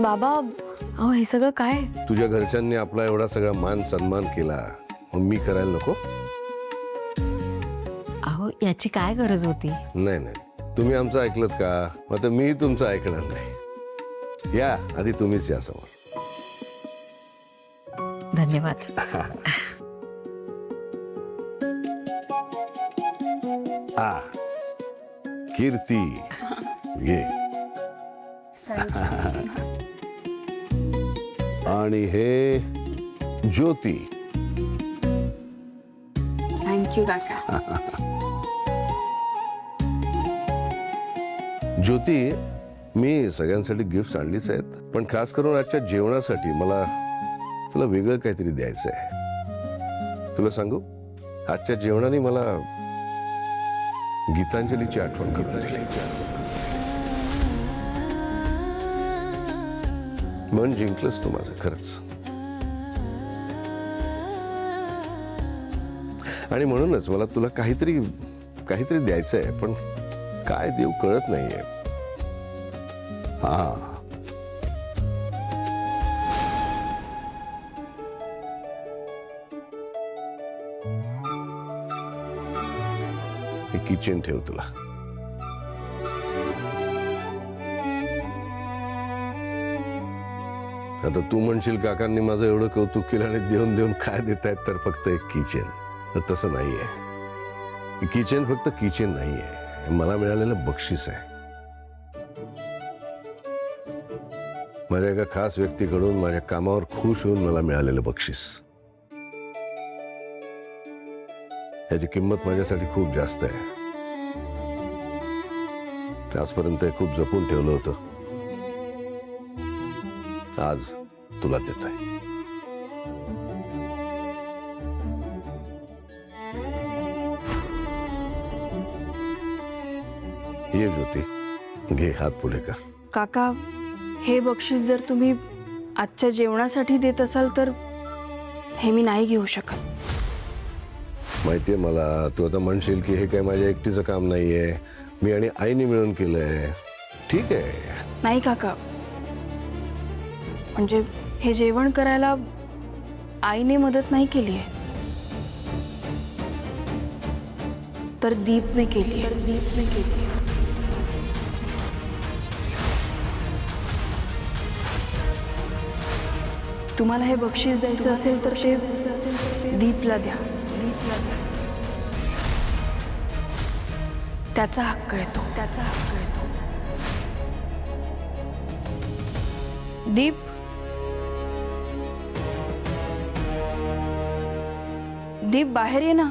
बाबा अहो हे सगळं काय? तुझ्या घरच्यांनी आपला एवढा सगळा मान सन्मान केला, मग मी करायला नको? अहो याची काय गरज होती? नाही नाही, तुम्ही आमचं ऐकलत का? आता मी तुमचं ऐकणार नाही. या आधी तुम्हीच या समोर. धन्यवाद. कीर्ती ये. आणि हे ज्योती. थँक्यू काका. ज्योती, मी सगळ्यांसाठी गिफ्ट आणलीच आहेत, पण खास करून आजच्या जेवणासाठी मला तुला वेगळं काहीतरी द्यायचं आहे. तुला सांगू, आजच्या जेवणाने मला गीतांजलीची आठवण करून दिली. मन जिंकलंच तू माझं, खरंच. आणि म्हणूनच मला तुला काहीतरी द्यायचं आहे, पण काय देऊ कळत नाहीये. किचन ठेव तुला. आता तू म्हणशील काकांनी माझं एवढं कौतुक केलं आणि देऊन देऊन काय देत आहेत, तर फक्त एक किचन. तर तसं नाहीये. किचन फक्त किचन नाहीये, मला मिळालेलं बक्षीस आहे. माझ्या एका खास व्यक्तीकडून माझ्या कामावर खुश होऊन मला मिळालेलं बक्षीस. याची किंमत माझ्यासाठी खूप जास्त आहे. आजपर्यंत खूप जपून ठेवलं होतं, आज तुला देत आहे. ये ज्योती, घे, हात पुढे कर. काका हे बक्षीस जर तुम्ही आजच्या जेवणासाठी देत असाल तर हे मी नाही घेऊ शकत. माहितीये मला, तू आता म्हणशील की हे काय माझ्या एकटीचं काम नाहीये, मी आणि आईने मिळून केलंय. ठीक आहे. नाही काका, म्हणजे हे जेवण करायला आईने मदत नाही केली आहे, तर दीपने केली आहे. तुम्हाला हे बक्षीस द्यायचं असेल तर ते दीपला द्या. त्याचा हक्क आहे तो. दीप, दीप बाहेर ये ना.